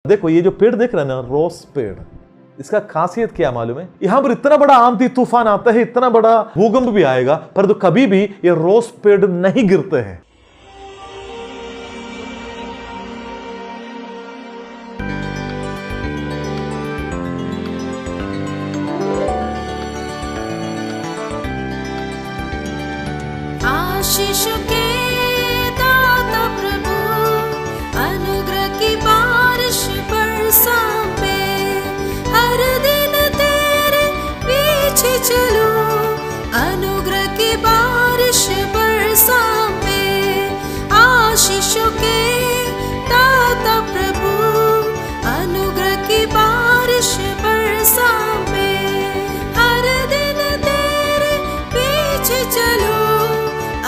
देखो ये जो पेड़ देख रहे हैं ना, रोज पेड़, इसका खासियत क्या मालूम है? यहां पर इतना बड़ा आंधी तूफान आता है, इतना बड़ा भूकंप भी आएगा, पर तो कभी भी ये रोज पेड़ नहीं गिरते हैं। आशीष के दाता प्रभु, अनुग्रह की बारिश बरसावे, हर दिन तेरे पीछे चलो, अनुग्रह की बारिश बरसावे। आशीषों के दाता प्रभु, अनुग्रह की बारिश बरसावे, हर दिन तेरे पीछे चलो,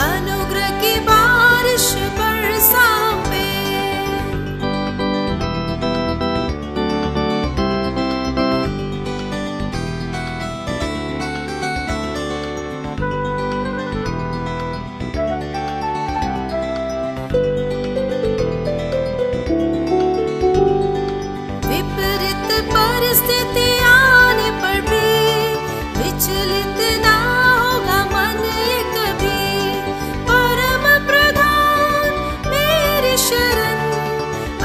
अनुग्रह की बारिश बरसावे। विपरीत परिस्थिति आने पर भी विचलित ना होगा मन ये कभी। परम प्रधान मेरी शरण,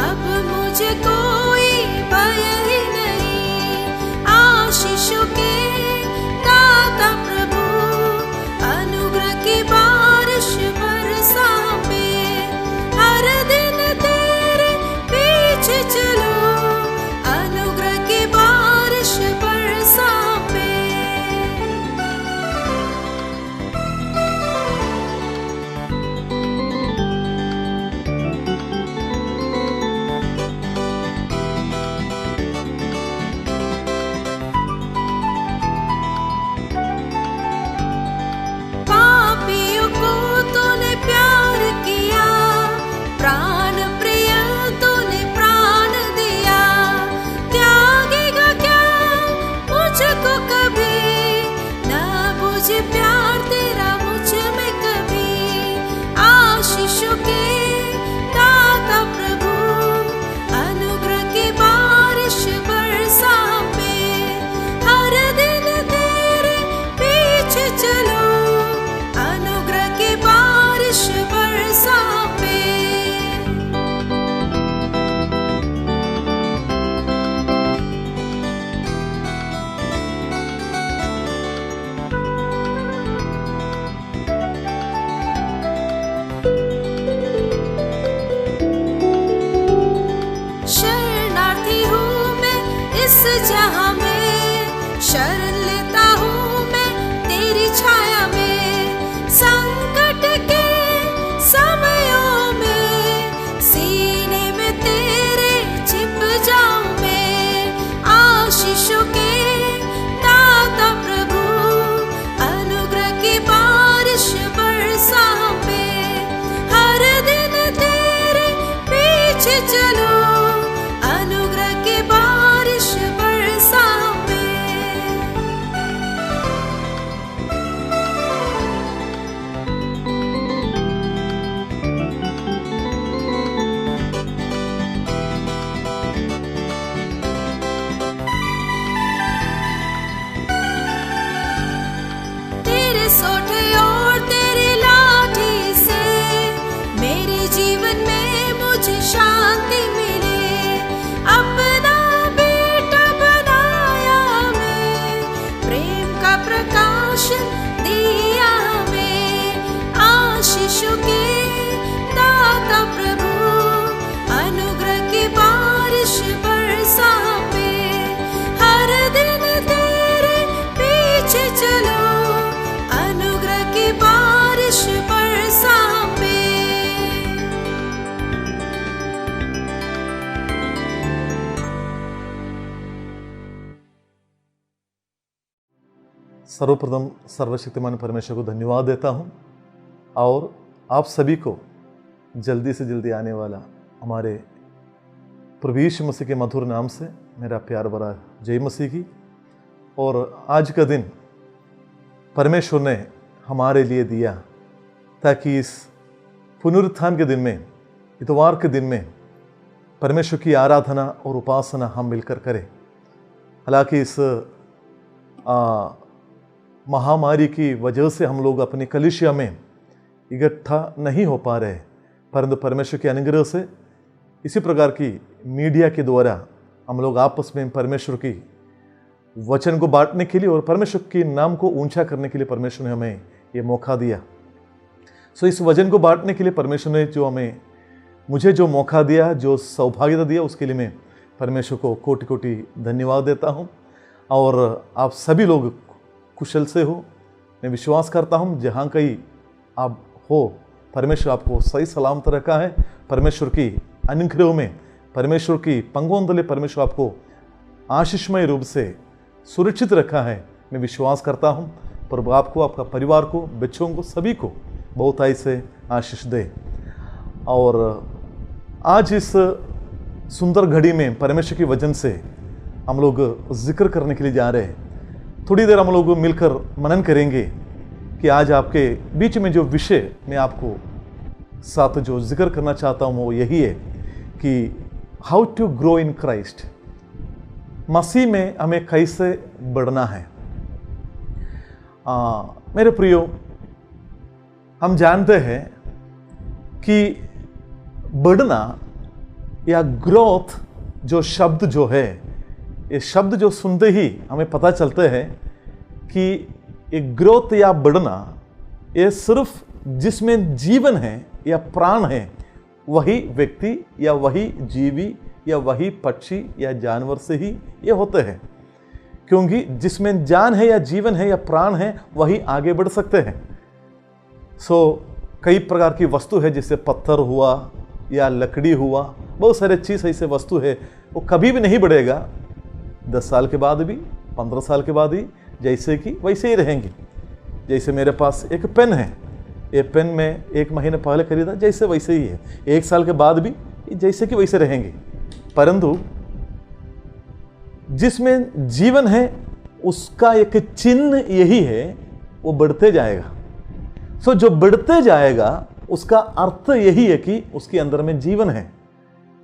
अब मुझे कोई भय ही नहीं। आशीषों के दाता प्रभु, अनुग्रह की बारिश बरसावे, हर दिन तेरे पीछे चलो, अनुग्रह की बारिश बरसावे। पापियों को तूने प्यार किया, प्राण प्रिय तूने प्राण दिया, त्यागेगा क्या मुझको कभी, ना बुझे प्यार तेरा मुझ में कभी। आशीषों के दाता प्रभु, अनुग्रह की बारिश बरसावे, हर दिन तेरे पीछे चलो, अनुग्रह की बारिश बरसावे। शरणार्थी हूँ मैं इस जहां में, शरण लेता हूँ मैं तेरी छाया में। संकट के समयों में सीने में तेरे छिप जाऊं मैं। आशीषों के दाता प्रभु, अनुग्रह की बारिश बरसावे, हर दिन तेरे पीछे चलो, अनुग्रह की बारिश बरसावे। तेरे सोठे और तेरी लाठी से मेरे जीवन में मुझे शांति मिले। अपना बेटा बनाया मैं, प्रेम का प्रकाश दिया मैं। आशीषों के दाता प्रभु, अनुग्रह की बारिश बरसावे, हर दिन तेरे पीछे चलो, अनुग्रह की बारिश बरसावे। सर्वप्रथम सर्वशक्तिमान परमेश्वर को धन्यवाद देता हूं, और आप सभी को जल्दी से जल्दी आने वाला हमारे प्रभु यीशु मसीह के मधुर नाम से मेरा प्यार भरा जय मसीह की। और आज का दिन परमेश्वर ने हमारे लिए दिया ताकि इस पुनरुत्थान के दिन में, इतवार के दिन में परमेश्वर की आराधना और उपासना हम मिलकर करें। हालांकि इस महामारी की वजह से हम लोग अपनी कलीसिया में इकट्ठा नहीं हो पा रहे, परंतु परमेश्वर के अनुग्रह से इसी प्रकार की मीडिया के द्वारा हम लोग आपस में परमेश्वर की वचन को बांटने के लिए और परमेश्वर के नाम को ऊंचा करने के लिए परमेश्वर ने हमें ये मौका दिया। सो इस वचन को बांटने के लिए परमेश्वर ने मुझे जो मौका दिया, जो सौभाग्यता दिया, उसके लिए मैं परमेश्वर को कोटि कोटि धन्यवाद देता हूँ। और आप सभी लोग कुशल से हो, मैं विश्वास करता हूँ जहाँ कहीं आप हो परमेश्वर आपको सही सलामत रखा है। परमेश्वर की अनुग्रह में, परमेश्वर की पंगों परमेश्वर आपको आशीषमय रूप से सुरक्षित रखा है। मैं विश्वास करता हूँ प्रभु आपको, आपका परिवार को, बच्चों को, सभी को बहुत आई से आशीष दे। और आज इस सुंदर घड़ी में परमेश्वर की वचन से हम लोग जिक्र करने के लिए जा रहे हैं। थोड़ी देर हम लोग मिलकर मनन करेंगे कि आज आपके बीच में जो विषय मैं आपको साथ जो जिक्र करना चाहता हूँ वो यही है कि how to grow in Christ, मसीह में हमें कैसे बढ़ना है। मेरे प्रियो, हम जानते हैं कि बढ़ना या ग्रोथ जो शब्द जो है, ये शब्द जो सुनते ही हमें पता चलते हैं कि ये ग्रोथ या बढ़ना ये सिर्फ जिसमें जीवन है या प्राण है वही व्यक्ति या वही जीवी या वही पक्षी या जानवर से ही ये होते हैं। क्योंकि जिसमें जान है या जीवन है या प्राण है वही आगे बढ़ सकते हैं। कई प्रकार की वस्तु है, जैसे पत्थर हुआ या लकड़ी हुआ, बहुत सारे चीज़ ऐसे वस्तु है वो कभी भी नहीं बढ़ेगा। 10 साल के बाद भी, 15 साल के बाद ही जैसे कि वैसे ही रहेंगे। जैसे मेरे पास एक पेन है, ये पेन में 1 महीने पहले खरीदा, जैसे वैसे ही है। 1 साल के बाद भी जैसे कि वैसे रहेंगे। परंतु जिसमें जीवन है उसका एक चिन्ह यही है, वो बढ़ते जाएगा। जो बढ़ते जाएगा उसका अर्थ यही है कि उसके अंदर में जीवन है।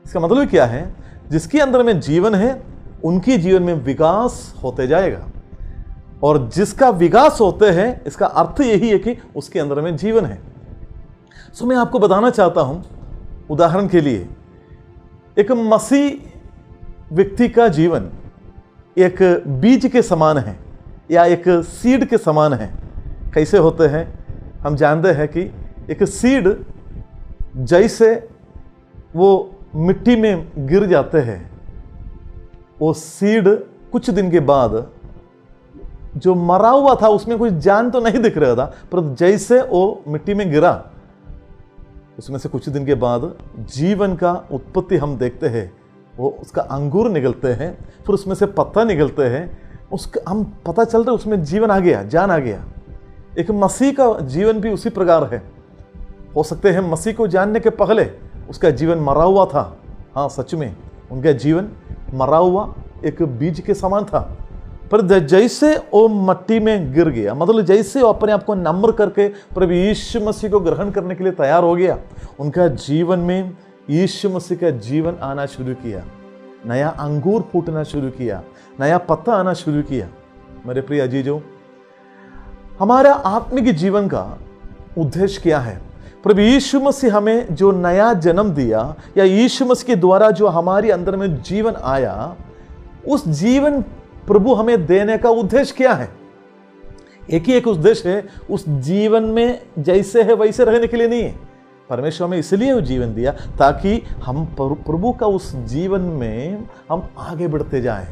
इसका मतलब क्या है? जिसके अंदर में जीवन है उनकी जीवन में विकास होते जाएगा, और जिसका विकास होते हैं इसका अर्थ यही है कि उसके अंदर में जीवन है। मैं आपको बताना चाहता हूं, उदाहरण के लिए एक मसीह व्यक्ति का जीवन एक बीज के समान है या एक सीड के समान है। कैसे होते हैं? हम जानते हैं कि एक सीड जैसे वो मिट्टी में गिर जाते हैं, वो सीड कुछ दिन के बाद जो मरा हुआ था उसमें कोई जान तो नहीं दिख रहा था, पर जैसे वो मिट्टी में गिरा उसमें से कुछ दिन के बाद जीवन का उत्पत्ति हम देखते हैं। वो उसका अंगूर निकलते हैं, फिर उसमें से पत्ता निकलते हैं, उसका हम पता चलता है उसमें जीवन आ गया, जान आ गया। एक मसीह का जीवन भी उसी प्रकार है। हो सकते हैं मसीह को जानने के पहले उसका जीवन मरा हुआ था। हाँ, सच में उनका जीवन मरा हुआ एक बीज के समान था, पर जैसे वो मट्टी में गिर गया, मतलब जैसे वो अपने आप को नम्र करके प्रभु यीशु मसीह को ग्रहण करने के लिए तैयार हो गया, उनका जीवन में यीशु मसीह का जीवन आना शुरू किया, नया अंगूर फूटना शुरू किया, नया पत्ता आना शुरू किया। मेरे प्रिय अजीजों, हमारा आत्मिक जीवन का उद्देश्य क्या है? प्रभु यीशु मसीह हमें जो नया जन्म दिया या यीशु मसीह के द्वारा जो हमारे अंदर में जीवन आया, उस जीवन प्रभु हमें देने का उद्देश्य क्या है? एक ही एक उद्देश्य है, उस जीवन में जैसे है वैसे रहने के लिए नहीं है। परमेश्वर हमें इसलिए वो जीवन दिया ताकि हम प्रभु का उस जीवन में हम आगे बढ़ते जाएं,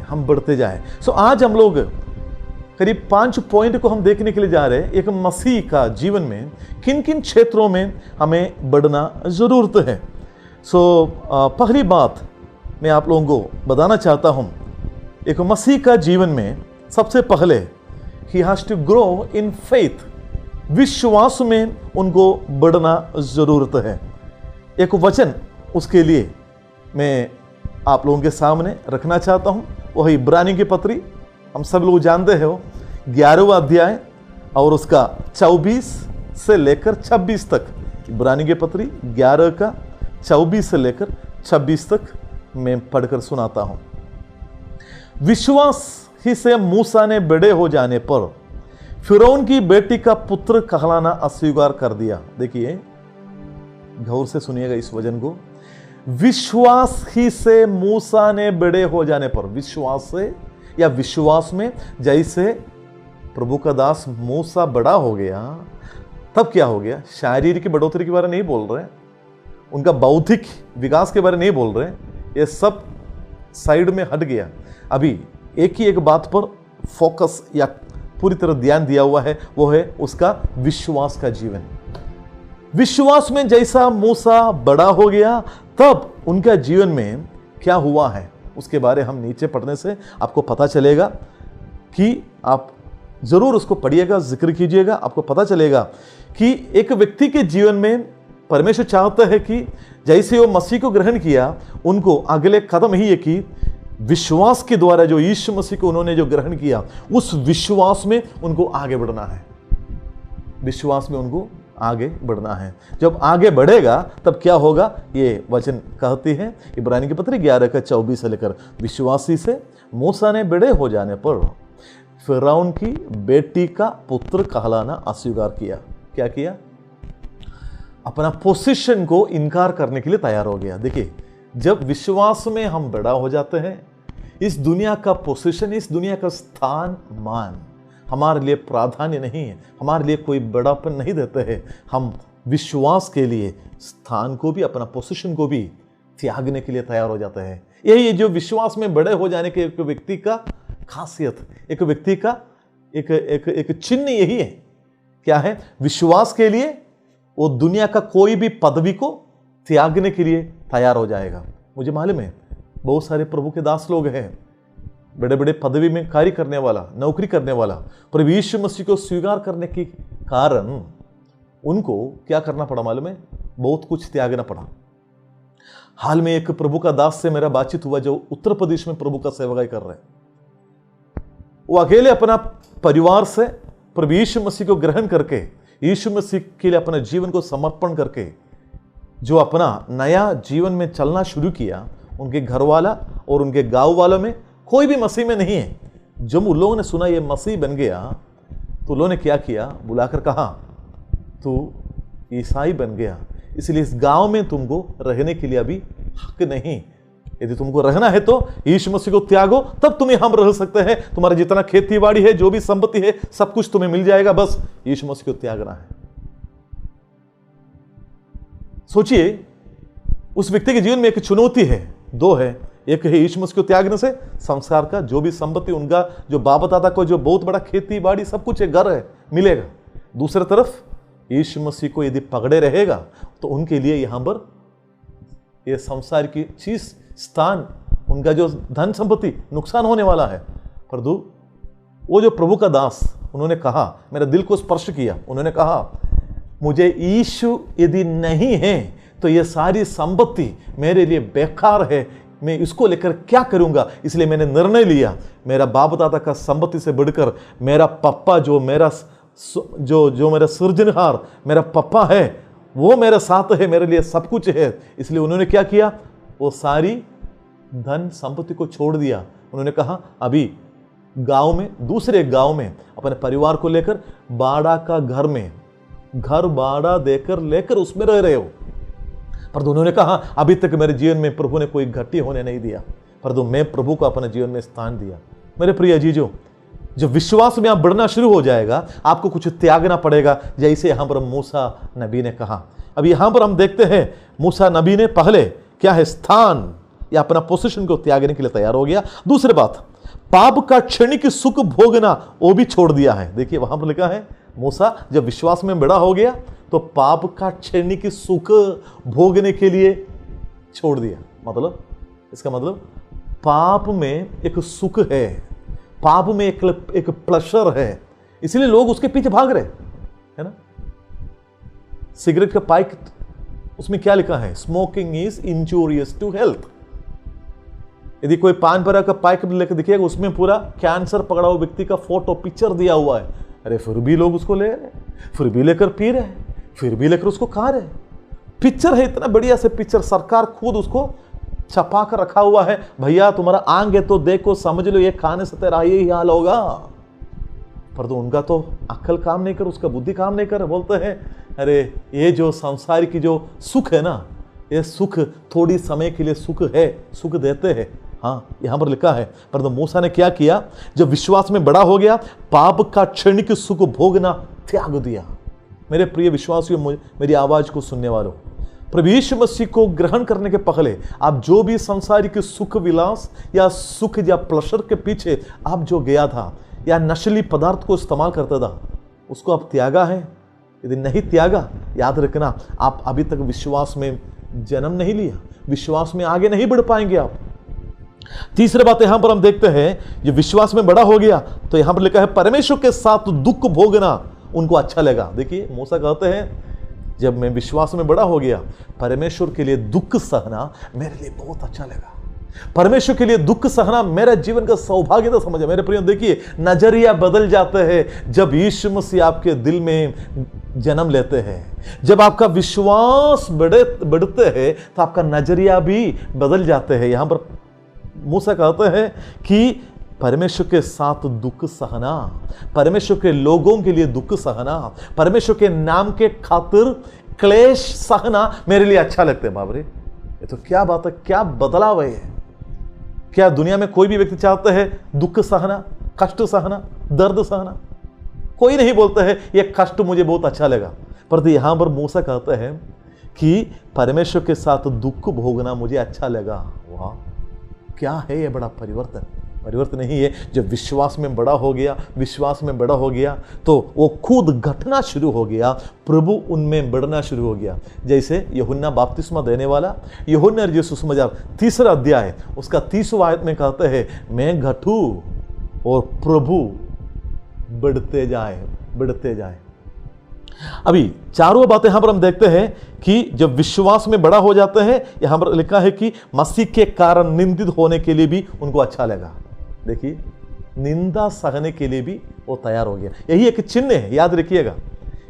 हम बढ़ते जाएं। आज हम लोग करीब 5 पॉइंट को हम देखने के लिए जा रहे हैं। एक मसीह का जीवन में किन किन क्षेत्रों में हमें बढ़ना जरूरत है। पहली बात मैं आप लोगों को बताना चाहता हूं, एक मसीह का जीवन में सबसे पहले ही has to grow in faith, विश्वास में उनको बढ़ना जरूरत है। एक वचन उसके लिए मैं आप लोगों के सामने रखना चाहता हूं, वही इब्रानी की पत्री, हम सब लोग जानते हो 11वां अध्याय और उसका 24 से लेकर 26 तक। इब्रानी की पत्री 11 का 24 से लेकर 26 तक मैं पढ़कर सुनाता हूं। विश्वास ही से मूसा ने बड़े हो जाने पर फिरौन की बेटी का पुत्र कहलाना अस्वीकार कर दिया। देखिए, गौर से सुनिएगा इस वचन को। विश्वास ही से मूसा ने बड़े हो जाने पर, विश्वास से या विश्वास में, जैसे प्रभु का दास मूसा बड़ा हो गया, तब क्या हो गया? शारीरिक बढ़ोतरी के बारे में नहीं बोल रहे, उनका बौद्धिक विकास के बारे में नहीं बोल रहे, ये सब साइड में हट गया। अभी एक ही एक बात पर फोकस या पूरी तरह ध्यान दिया हुआ है, वो है उसका विश्वास का जीवन। विश्वास में जैसा मूसा बड़ा हो गया, तब उनका जीवन में क्या हुआ है उसके बारे हम नीचे पढ़ने से आपको पता चलेगा कि आप जरूर उसको पढ़िएगा, जिक्र कीजिएगा, आपको पता चलेगा कि एक व्यक्ति के जीवन में परमेश्वर चाहता है कि जैसे वो मसीह को ग्रहण किया, उनको अगले कदम ही है कि विश्वास के द्वारा जो यीशु मसीह को उन्होंने जो ग्रहण किया, उस विश्वास में उनको आगे बढ़ना है। विश्वास में उनको आगे बढ़ना है। जब आगे बढ़ेगा तब क्या होगा? ये वचन कहती है इब्रानी की पत्री 11 का 24 से लेकर, विश्वासी से मूसा ने बड़े हो जाने पर फिरौन की बेटी का पुत्र कहलाना अस्वीकार किया। क्या किया? अपना पोजीशन को इनकार करने के लिए तैयार हो गया। देखिए, जब विश्वास में हम बड़ा हो जाते हैं, इस दुनिया का पोजीशन, इस दुनिया का स्थान मान हमारे लिए प्राधान्य नहीं है, हमारे लिए कोई बड़ापन नहीं देते हैं। हम विश्वास के लिए स्थान को भी, अपना पोजीशन को भी त्यागने के लिए तैयार हो जाते हैं। यही जो विश्वास में बड़े हो जाने के एक व्यक्ति का खासियत, एक व्यक्ति का एक चिन्ह यही है। क्या है? विश्वास के लिए वो दुनिया का कोई भी पदवी को त्यागने के लिए तैयार हो जाएगा। मुझे मालूम है बहुत सारे प्रभु के दास लोग हैं, बड़े बड़े पदवी में कार्य करने वाला, नौकरी करने वाला, पर यीशु मसीह को स्वीकार करने के कारण उनको क्या करना पड़ा मालूम है? बहुत कुछ त्यागना पड़ा। हाल में एक प्रभु का दास से मेरा बातचीत हुआ जो उत्तर प्रदेश में प्रभु का सेवकाई कर रहे हैं। वो अकेले अपना परिवार से प्रभु यीशु मसीह को ग्रहण करके, यीशु मसीह के लिए अपने जीवन को समर्पण करके जो अपना नया जीवन में चलना शुरू किया, उनके घर वाला और उनके गांव वालों में कोई भी मसीह में नहीं है। जब उन लोगों ने सुना ये मसीह बन गया, तो उन्होंने क्या किया? बुलाकर कहा, तू ईसाई बन गया, इसलिए इस गांव में तुमको रहने के लिए अभी हक नहीं। यदि तुमको रहना है तो यीशु मसीह को त्यागो, तब तुम्हें हम रह सकते हैं। तुम्हारा जितना खेती बाड़ी है, जो भी संपत्ति है, सब कुछ तुम्हें मिल जाएगा, बस यीशु मसीह को त्यागना है। सोचिए, उस व्यक्ति के जीवन में एक चुनौती है, दो है। एक है यीशु मसीह को त्यागने से संसार का जो भी संपत्ति, उनका जो बाप दादा को जो बहुत बड़ा खेती बाड़ी सब कुछ है, घर है, मिलेगा। दूसरी तरफ यीशु मसीह को यदि पकड़े रहेगा तो उनके लिए यहां पर ये संसार की चीज, स्थान, उनका जो धन संपत्ति नुकसान होने वाला है। पर वो जो प्रभु का दास, उन्होंने कहा, मेरे दिल को स्पर्श किया, उन्होंने कहा, मुझे यीशु यदि नहीं है तो ये सारी संपत्ति मेरे लिए बेकार है, मैं इसको लेकर क्या करूंगा। इसलिए मैंने निर्णय लिया, मेरा बाप दादा का संपत्ति से बढ़कर मेरा पप्पा, जो मेरा सृजनहार मेरा पप्पा है, वो मेरे साथ है, मेरे लिए सब कुछ है। इसलिए उन्होंने क्या किया? वो सारी धन संपत्ति को छोड़ दिया। उन्होंने कहा, अभी गांव में, दूसरे गांव में अपने परिवार को लेकर बाड़ा का घर में घर बाड़ा देकर लेकर उसमें रह रहे हो। पर उन्होंने कहा, अभी तक मेरे जीवन में प्रभु ने कोई घटी होने नहीं दिया, परंतु मैं प्रभु को अपने जीवन में स्थान दिया। मेरे प्रिय अजीजों, जब विश्वास में आप बढ़ना शुरू हो जाएगा, आपको कुछ त्यागना पड़ेगा, जैसे यहां पर मूसा नबी ने कहा। अब यहां पर हम देखते हैं मूसा नबी ने पहले क्या है? स्थान या अपना पोजीशन को त्यागने के लिए तैयार हो गया। दूसरी बात, पाप का क्षणिक सुख भोगना वो भी छोड़ दिया है। देखिए वहां पर लिखा है, मूसा जब विश्वास में बड़ा हो गया तो पाप का क्षणिक सुख भोगने के लिए छोड़ दिया। मतलब इसका मतलब पाप में एक सुख है, पाप में एक प्लेजर है, इसलिए लोग उसके पीछे भाग रहे है ना। सिगरेट का पाइप, उसमें क्या लिखा है? Smoking is injurious to health. यदि कोई पान परा का पाइप लेकर दिखेगा, उसमें पूरा कैंसर पकड़ा हुआ व्यक्ति का फोटो, पिक्चर दिया हुआ है। अरे फिर भी लोग उसको ले रहे, फिर भी लेकर पी रहे, फिर भी लेकर उसको खा रहे। पिक्चर है, इतना बढ़िया से पिक्चर, सरकार खुद उसको छपा कर रखा हुआ है, भैया तुम्हारा आंग है तो देखो, समझ लो ये खाने से तेरा यही हाल होगा। पर तो उनका तो अक्ल काम नहीं कर, उसका बुद्धि काम नहीं कर। बोलते हैं अरे ये जो संसार की जो सुख है ना, ये सुख थोड़ी समय के लिए सुख है, सुख देते हैं। हाँ, यहां पर लिखा है, पर तो मूसा ने क्या किया, जब विश्वास में बड़ा हो गया, पाप का क्षणिक सुख भोगना त्याग दिया। मेरे प्रिय विश्वासियों, मेरी आवाज को सुनने वालों, प्रभु यीशु मसीह को ग्रहण करने के पहले आप जो भी संसारिक सुख विलास या सुख या प्लेजर के पीछे आप जो गया था या नशीली पदार्थ को इस्तेमाल करता था, उसको आप त्यागा है। यदि नहीं त्यागा, याद रखना आप अभी तक विश्वास में जन्म नहीं लिया, विश्वास में आगे नहीं बढ़ पाएंगे आप। तीसरी बात यहां पर हम देखते हैं, ये विश्वास में बड़ा हो गया तो यहां पर लिखा है परमेश्वर के साथ दुख भोगना उनको अच्छा लगा। देखिए मूसा कहते हैं, जब मैं विश्वास में बड़ा हो गया, परमेश्वर के लिए दुख सहना मेरे लिए बहुत अच्छा लगा। परमेश्वर के लिए दुख सहना मेरा जीवन का सौभाग्य था, समझे मेरे प्रिय। देखिए नजरिया बदल जाते हैं जब यीशु मसीह आपके दिल में जन्म लेते हैं। जब आपका विश्वास बढ़ते हैं तो आपका नजरिया भी बदल जाते हैं। यहां पर मूसा कहते हैं कि परमेश्वर के साथ दुख सहना, परमेश्वर के लोगों के लिए दुख सहना, परमेश्वर के नाम के खातिर क्लेश सहना मेरे लिए अच्छा लगता है। बाबरे, ये तो क्या बात है, क्या बदलाव है। क्या दुनिया में कोई भी व्यक्ति चाहता है दुख सहना, कष्ट सहना, दर्द सहना? कोई नहीं बोलता है ये कष्ट मुझे बहुत अच्छा लगा। पर यहां पर मूसा कहते हैं कि परमेश्वर के साथ दुख भोगना मुझे अच्छा लगा। वाह, क्या है ये बड़ा परिवर्तन। परिवर्तन नहीं है, जब विश्वास में बड़ा हो गया, विश्वास में बड़ा हो गया तो वो खुद घटना शुरू हो गया, प्रभु उनमें बढ़ना शुरू हो गया। जैसे यूहन्ना बपतिस्मा देने वाला, यूहन्ना यीशु सुसमाचार 3 अध्याय उसका 30वां आयत में कहते हैं, मैं घटूं और प्रभु बढ़ते जाए, बढ़ते जाए। अभी चारों बातें यहां पर हम देखते हैं कि जब विश्वास में बड़ा हो जाते हैं, यहां पर लिखा है कि मसीह के कारण निंदित होने के लिए भी उनको अच्छा लगा। देखिए निंदा सहने के लिए भी वो तैयार हो गया। यही एक चिन्ह है, याद रखिएगा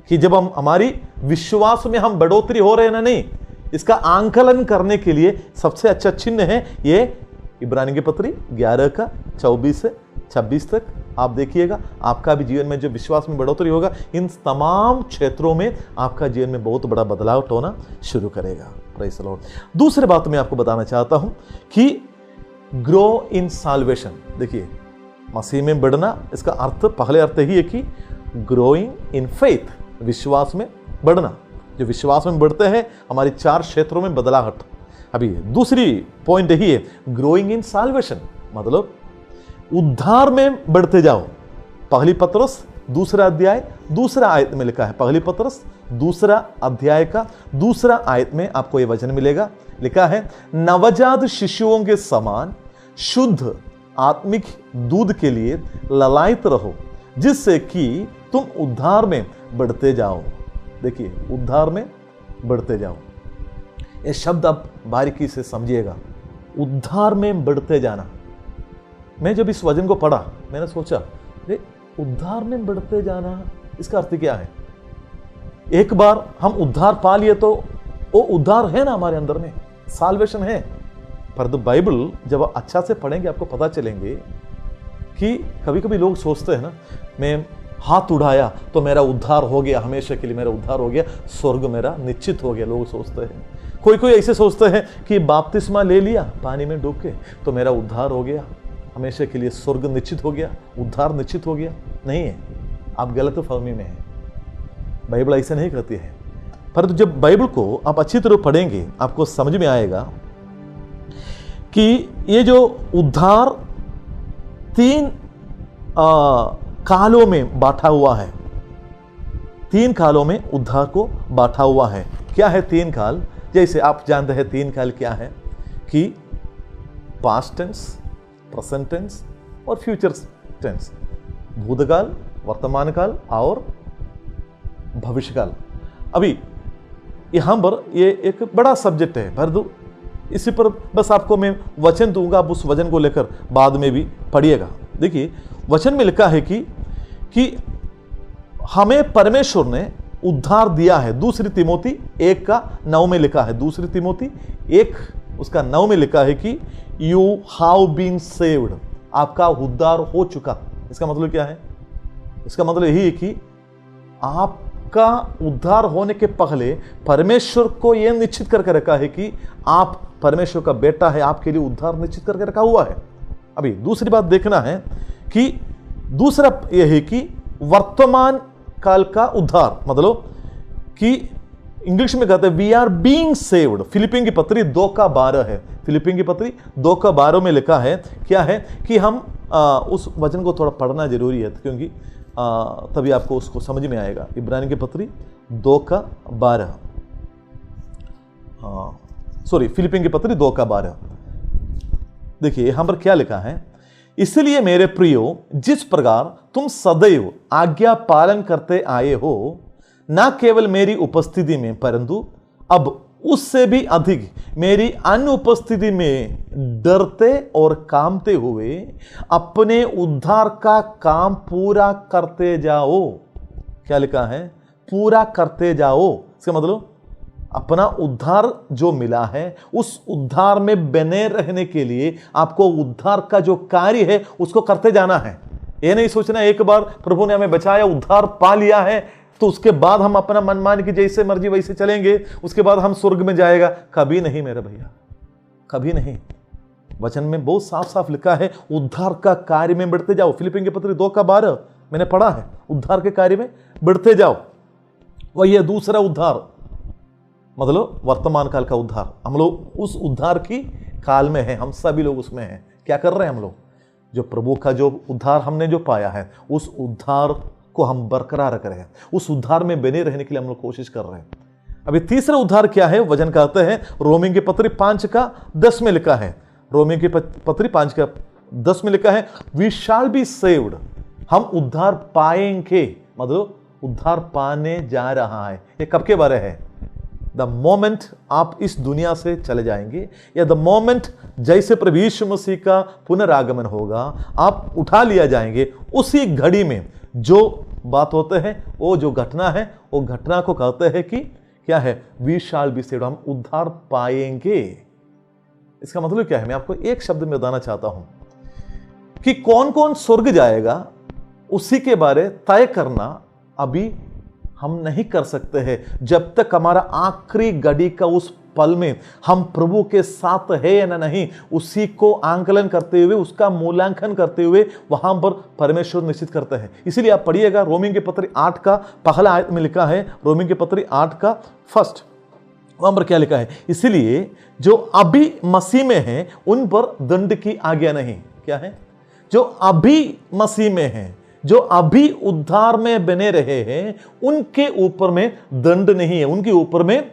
कि जब हम हमारी विश्वास में हम बढ़ोतरी हो रहे हैं ना, नहीं, इसका आंकलन करने के लिए सबसे अच्छा चिन्ह है ये इब्रानी की पत्री 11 का 24 से 26 तक। आप देखिएगा आपका भी जीवन में जो विश्वास में बढ़ोतरी होगा, इन तमाम क्षेत्रों में आपका जीवन में बहुत बड़ा बदलाव होना शुरू करेगा। Praise the Lord. दूसरी बात मैं आपको बताना चाहता हूं कि ग्रो इन साल्वेशन। देखिए मसीह में बढ़ना, इसका अर्थ, पहले अर्थ ही है कि ग्रोइंग इन फेथ, विश्वास में बढ़ना। जो विश्वास में बढ़ते हैं हमारी 4 क्षेत्रों में बदलाहट। अभी दूसरी पॉइंट यही है, ग्रोइंग इन साल्वेशन मतलब उद्धार में बढ़ते जाओ। पहली पतरस 2 अध्याय 2 आयत में लिखा है, पहली पतरस 2 अध्याय का 2 आयत में आपको यह वचन मिलेगा। लिखा है, नवजात शिशुओं के समान शुद्ध आत्मिक दूध के लिए ललायित रहो, जिससे कि तुम उद्धार में बढ़ते जाओ। देखिए उद्धार में बढ़ते जाओ, यह शब्द आप बारीकी से समझिएगा। उद्धार में बढ़ते जाना। मैं जब इस वचन को पढ़ा, मैंने सोचा अरे उद्धार में बढ़ते जाना, इसका अर्थ क्या है? एक बार हम उद्धार पा लिए तो वो उद्धार है ना हमारे अंदर में, साल्वेशन है। पर तो बाइबल जब आप अच्छा से पढ़ेंगे आपको पता चलेंगे कि कभी कभी लोग सोचते हैं ना, मैं हाथ उठाया तो मेरा उद्धार हो गया, हमेशा के लिए मेरा उद्धार हो गया, स्वर्ग मेरा निश्चित हो गया। लोग सोचते हैं, कोई ऐसे सोचते हैं कि बपतिस्मा ले लिया पानी में डूब के तो मेरा उद्धार हो गया, हमेशा के लिए स्वर्ग निश्चित हो गया, उद्धार निश्चित हो गया। नहीं है, आप गलत फहमी में हैं। बाइबल ऐसा नहीं कहती है। परंतु जब बाइबल को आप अच्छी तरह पढ़ेंगे आपको समझ में आएगा कि ये जो उद्धार 3 कालों में बांटा हुआ है। 3 कालों में उद्धार को बांटा हुआ है। क्या है 3 काल? जैसे आप जानते हैं 3 काल क्या है कि पास्ट टेंस, प्रेजेंट टेंस और फ्यूचर टेंस। भूतकाल, वर्तमान काल और भविष्यकाल। अभी यहां पर ये एक बड़ा सब्जेक्ट है, परंतु इसी पर बस आपको मैं वचन दूंगा, आप उस वचन को लेकर बाद में भी पढ़िएगा। देखिए वचन में लिखा है कि हमें परमेश्वर ने उद्धार दिया है। दूसरी तिमोथी 1:9 में लिखा है, दूसरी तिमोथी 1:9 में लिखा है कि यू हैव बीन सेव्ड, आपका उद्धार हो चुका। इसका मतलब क्या है? इसका मतलब यही है कि आपका उद्धार होने के पहले परमेश्वर को यह निश्चित करके रखा है कि आप परमेश्वर का बेटा है, आपके लिए उद्धार निश्चित करके रखा हुआ है। अभी दूसरी बात देखना है कि दूसरा यह है कि वर्तमान काल का उद्धार, मतलब कि इंग्लिश में कहते हैं वी आर बीइंग सेव्ड। फिलिपियों की पत्री 2:12 है, फिलिपियों की पत्री 2:12 में लिखा है क्या है कि हम उस वचन को थोड़ा पढ़ना जरूरी है, क्योंकि तभी आपको उसको समझ में आएगा। इब्रानियों की पत्री 2:12, सॉरी फिलिपियों की पत्री 2:12। देखिए यहां पर क्या लिखा है, इसलिए मेरे प्रियो, जिस प्रकार तुम सदैव आज्ञा पालन करते आए हो, न केवल मेरी उपस्थिति में परंतु अब उससे भी अधिक मेरी अनुपस्थिति में डरते और कांपते हुए अपने उद्धार का काम पूरा करते जाओ। क्या लिखा है? पूरा करते जाओ। इसका मतलब अपना उद्धार जो मिला है उस उद्धार में बने रहने के लिए आपको उद्धार का जो कार्य है उसको करते जाना है। ये नहीं सोचना एक बार प्रभु ने हमें बचाया, उद्धार पा लिया है, तो उसके बाद हम अपना मनमान की जैसे मर्जी वैसे चलेंगे, उसके बाद हम स्वर्ग में जाएगा। कभी नहीं मेरे भैया, कभी नहीं। वचन में बहुत साफ साफ लिखा है उद्धार का कार्य में बढ़ते जाओ। फिलिपियों की पत्री 2:12 मैंने पढ़ा है, उद्धार के कार्य में बढ़ते जाओ। वही है दूसरा उद्धार, मतलब वर्तमान काल का उद्धार। हम लोग उस उद्धार की काल में हैं, हम सभी लोग उसमें हैं। क्या कर रहे हैं हम लोग? जो प्रभु का जो उद्धार हमने जो पाया है उस उद्धार को हम बरकरार रख रहे हैं, उस उद्धार में बने रहने के लिए हम लोग कोशिश कर रहे हैं। अभी तीसरा उद्धार क्या है? वचन कहते हैं रोमियों की पत्री 5:10 में लिखा है, रोमियों की पत्री 5:10 में लिखा है वी शैल बी सेव्ड, हम उद्धार पाएंगे, मतलब उद्धार पाने जा रहा है। ये कब के बारे है? द मोमेंट आप इस दुनिया से चले जाएंगे, या द मोमेंट जैसे प्रभु यीशु मसीह का पुनरागमन होगा, आप उठा लिया जाएंगे, उसी घड़ी में जो बात होते हैं, वो जो घटना है, वो घटना को कहते हैं कि क्या है? वी शैल बी सेव्ड, हम उद्धार पाएंगे। इसका मतलब क्या है? मैं आपको एक शब्द में बताना चाहता हूं कि कौन कौन स्वर्ग जाएगा उसी के बारे तय करना अभी हम नहीं कर सकते हैं, जब तक हमारा आखिरी घड़ी का उस पल में हम प्रभु के साथ है या नहीं, उसी को आंकलन करते हुए, उसका मूल्यांकन करते हुए वहां पर परमेश्वर निश्चित करते हैं। इसीलिए आप पढ़िएगा रोमियों की पत्री 8 का पहला आयत में लिखा है, रोमियों की पत्री 8 का फर्स्ट, वहां पर क्या लिखा है? इसलिए जो अभी मसीह में है उन पर दंड की आज्ञा नहीं। क्या है? जो अभी मसीह में है, जो अभी उद्धार में बने रहे हैं, उनके ऊपर में दंड नहीं है, उनके ऊपर में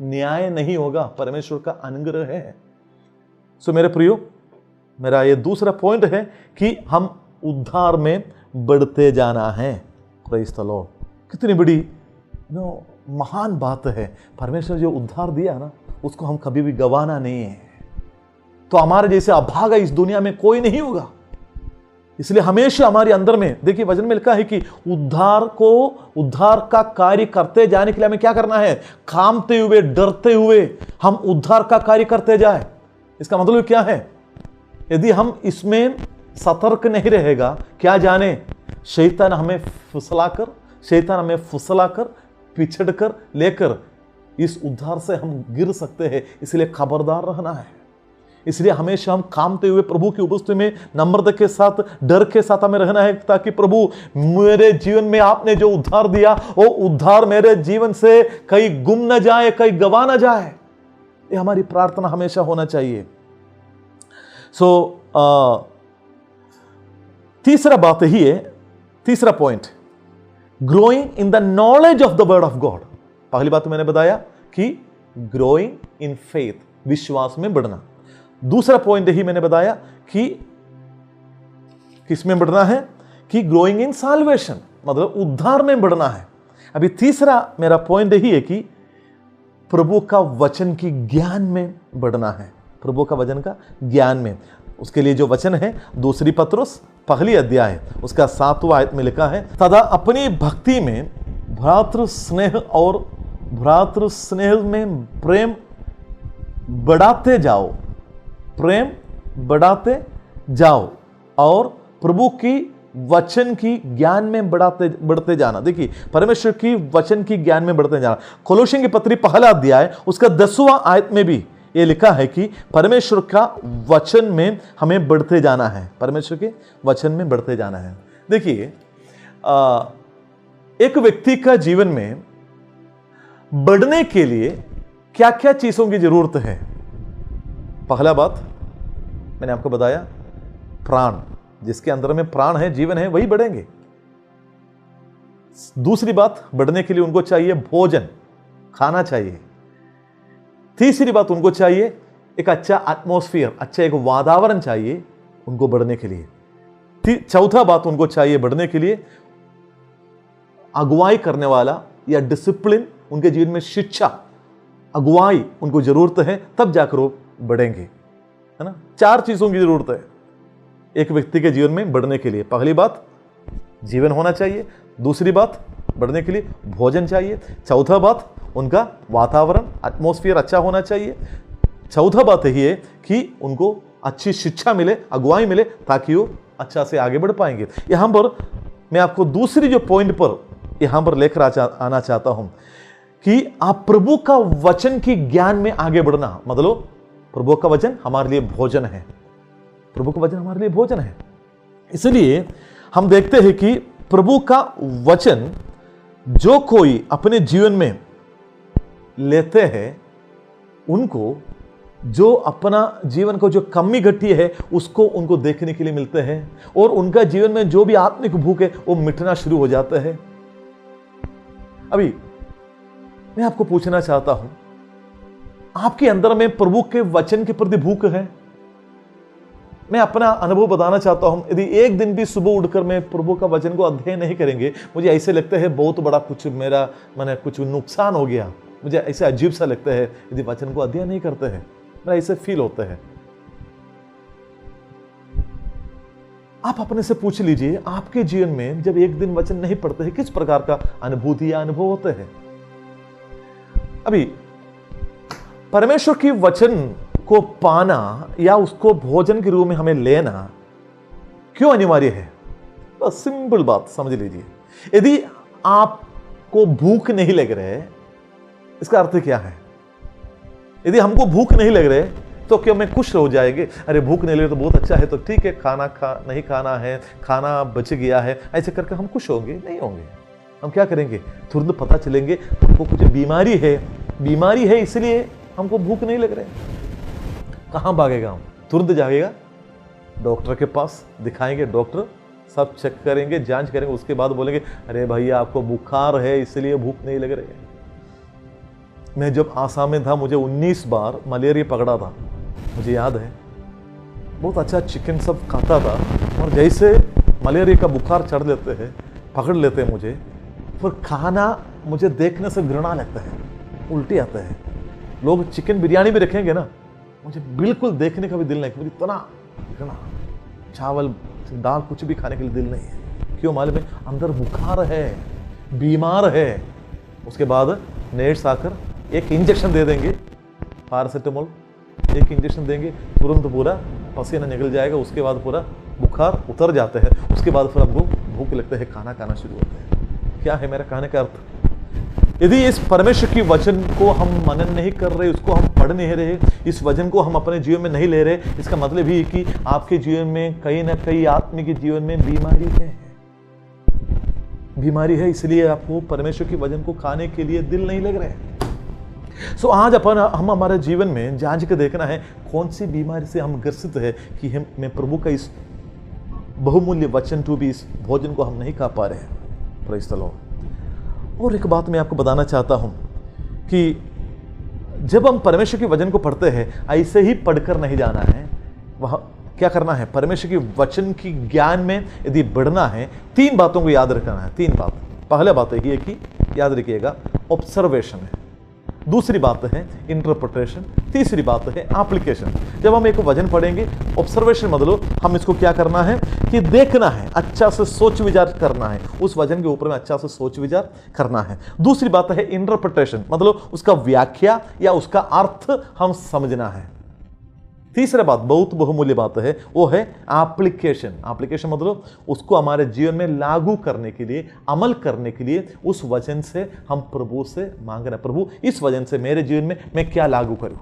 न्याय नहीं होगा, परमेश्वर का अनुग्रह है। सो मेरे प्रियो, मेरा ये दूसरा पॉइंट है कि हम उद्धार में बढ़ते जाना है। Praise the Lord. कितनी बड़ी महान बात है। परमेश्वर जो उद्धार दिया ना, उसको हम कभी भी गंवाना नहीं है। तो हमारे जैसे अभागा इस दुनिया में कोई नहीं होगा, इसलिए हमेशा हमारे अंदर में, देखिए वचन में लिखा है कि उद्धार का कार्य करते जाने के लिए हमें क्या करना है? कांपते हुए, डरते हुए हम उद्धार का कार्य करते जाए। इसका मतलब क्या है? यदि हम इसमें सतर्क नहीं रहेगा, क्या जाने शैतान हमें फुसलाकर पिछड़कर लेकर इस उद्धार से हम गिर सकते हैं। इसलिए खबरदार रहना है। इसलिए हमेशा हम कामते हुए प्रभु की उपस्थिति में नम्रता के साथ, डर के साथ हमें रहना है, ताकि प्रभु मेरे जीवन में आपने जो उद्धार दिया वो उद्धार मेरे जीवन से कहीं गुम न जाए, कहीं गवा न जाए। ये हमारी प्रार्थना हमेशा होना चाहिए। तीसरा बात ही है, तीसरा point, growing in the knowledge of the word of God. पहली बात तो मैंने बताया कि ग्रोइंग इन फेथ, विश्वास में बढ़ना। दूसरा पॉइंट ही मैंने बताया कि किसमें बढ़ना है? कि ग्रोइंग इन साल्वेशन, मतलब उद्धार में बढ़ना है। अभी तीसरा मेरा पॉइंट यही है कि प्रभु का वचन की ज्ञान में बढ़ना है। प्रभु का वचन का ज्ञान में, उसके लिए जो वचन है 2 पत्रुस 1 अध्याय उसका 7वां आयत में लिखा है, तथा अपनी भक्ति में भ्रातृ स्नेह और भ्रातृ स्नेह में प्रेम बढ़ाते जाओ, प्रेम बढ़ाते जाओ और प्रभु की वचन की ज्ञान में बढ़ते जाना। देखिए, परमेश्वर की वचन की ज्ञान में बढ़ते जाना। कोलोसियों की पत्री पहला अध्याय उसका 10वां आयत में भी ये लिखा है कि परमेश्वर का वचन में हमें बढ़ते जाना है, परमेश्वर के वचन में बढ़ते जाना है। देखिए, एक व्यक्ति का जीवन में बढ़ने के लिए क्या क्या चीजों की जरूरत है? पहला बात मैंने आपको बताया, प्राण। जिसके अंदर में प्राण है, जीवन है, वही बढ़ेंगे। दूसरी बात, बढ़ने के लिए उनको चाहिए भोजन, खाना चाहिए। तीसरी बात, उनको चाहिए एक अच्छा एटमॉस्फेयर, अच्छा एक वातावरण चाहिए उनको बढ़ने के लिए। चौथा बात, उनको चाहिए बढ़ने के लिए अगुवाई करने वाला या डिसिप्लिन, उनके जीवन में शिक्षा, अगुवाई उनको जरूरत है, तब जाकर वो बढ़ेंगे, है ना। 4 चीजों की जरूरत है एक व्यक्ति के जीवन में बढ़ने के लिए। पहली बात, जीवन होना चाहिए। दूसरी बात, बढ़ने के लिए भोजन चाहिए। चौथा बात, उनका वातावरण, एटमॉस्फेयर अच्छा होना चाहिए। चौथा बात यही है कि उनको अच्छी शिक्षा मिले, अगुवाई मिले, ताकि वो अच्छा से आगे बढ़ पाएंगे। यहां पर मैं आपको दूसरी जो पॉइंट पर यहां पर लेकर आना चाहता हूं कि आप प्रभु का वचन की ज्ञान में आगे बढ़ना, मतलब प्रभु का वचन हमारे लिए भोजन है, प्रभु का वचन हमारे लिए भोजन है। इसलिए हम देखते हैं कि प्रभु का वचन जो कोई अपने जीवन में लेते हैं, उनको जो अपना जीवन को जो कमी घटी है उसको उनको देखने के लिए मिलते हैं, और उनका जीवन में जो भी आत्मिक भूख है वो मिटना शुरू हो जाता है। अभी मैं आपको पूछना चाहता हूं, आपके अंदर में प्रभु के वचन के प्रति भूख है? मैं अपना अनुभव बताना चाहता हूं। यदि एक दिन भी सुबह उठकर मैं प्रभु का वचन को अध्ययन नहीं करेंगे, मुझे ऐसे लगता है बहुत बड़ा कुछ मेरा मैंने कुछ नुकसान हो गया। मुझे ऐसे अजीब सा लगता है यदि वचन को अध्ययन नहीं करते हैं, मेरा ऐसे फील होता है। आप अपने से पूछ लीजिए, आपके जीवन में जब एक दिन वचन नहीं पढ़ते हैं, किस प्रकार का अनुभूति या अनुभव होते हैं? अभी परमेश्वर की वचन को पाना या उसको भोजन के रूप में हमें लेना क्यों अनिवार्य है? बस सिंपल बात समझ लीजिए। यदि आपको भूख नहीं लग रहे, इसका अर्थ क्या है? यदि हमको भूख नहीं लग रहे तो क्या मैं खुश हो जाएंगे? अरे भूख नहीं लग रही तो बहुत अच्छा है, तो ठीक है, खाना नहीं खाना है, खाना बच गया है, ऐसे करके हम खुश होंगे? नहीं होंगे। हम क्या करेंगे? तुरंत पता चलेंगे हमको कुछ बीमारी है इसलिए हमको भूख नहीं लग रही। कहां भागेगा? हम तुरंत जाएगा डॉक्टर के पास, दिखाएंगे, डॉक्टर सब चेक करेंगे, जांच करेंगे, उसके बाद बोलेंगे अरे भैया आपको बुखार है इसलिए भूख नहीं लग रही है। मैं जब आसाम में था, मुझे 19 बार मलेरिया पकड़ा था, मुझे याद है। बहुत अच्छा चिकन सब खाता था, और जैसे मलेरिया का बुखार चढ़ लेते हैं, पकड़ लेते हैं मुझे, फिर खाना मुझे देखने से घृणा लगता है, उल्टी आता है। लोग चिकन बिरयानी भी रखेंगे ना, मुझे बिल्कुल देखने का भी दिल नहीं, मुझे इतना घृणा, चावल दाल कुछ भी खाने के लिए दिल नहीं है। क्यों मालूम है? अंदर बुखार है, बीमार है। उसके बाद नर्स आकर एक इंजेक्शन दे देंगे, पैरासिटामोल, एक इंजेक्शन देंगे, तुरंत पूरा पसीना निकल जाएगा, उसके बाद पूरा बुखार उतर जाता है। उसके बाद फिर हमको भूख लगता है, खाना खाना शुरू होता है। क्या है मेरा कहने का अर्थ? यदि इस परमेश्वर की वचन को हम मनन नहीं कर रहे, उसको हम पढ़ नहीं रहे, इस वचन को हम अपने जीवन में नहीं ले रहे, इसका मतलब ही कि आपके जीवन में कहीं ना कहीं आत्मिक जीवन में बीमारी है, इसलिए आपको परमेश्वर की वचन को खाने के लिए दिल नहीं लग रहे। सो आज हम हमारे जीवन में जांच के देखना है कौन सी बीमारी से हम ग्रसित है कि मैं प्रभु का इस बहुमूल्य वचन टू भी इस भोजन को हम नहीं खा पा रहे हैं। Praise the Lord. और एक बात मैं आपको बताना चाहता हूं कि जब हम परमेश्वर के वचन को पढ़ते हैं, ऐसे ही पढ़कर नहीं जाना है, वह क्या करना है? परमेश्वर के वचन की ज्ञान में यदि बढ़ना है, 3 बातों को याद रखना है। 3 बात। पहले बात यही है कि याद रखिएगा, ऑब्जर्वेशन है। दूसरी बात है इंटरप्रिटेशन, तीसरी बात है एप्लीकेशन। जब हम एक वचन पढ़ेंगे, ऑब्जर्वेशन मतलब हम इसको क्या करना है कि देखना है, अच्छा से सोच विचार करना है, उस वचन के ऊपर में अच्छा से सोच विचार करना है। दूसरी बात है इंटरप्रिटेशन मतलब उसका व्याख्या या उसका अर्थ हम समझना है। तीसरा बात बहुत बहुमूल्य बात है, वो है एप्लीकेशन। एप्लीकेशन मतलब उसको हमारे जीवन में लागू करने के लिए, अमल करने के लिए उस वचन से हम प्रभु से मांगना, प्रभु इस वचन से मेरे जीवन में मैं क्या लागू करूं।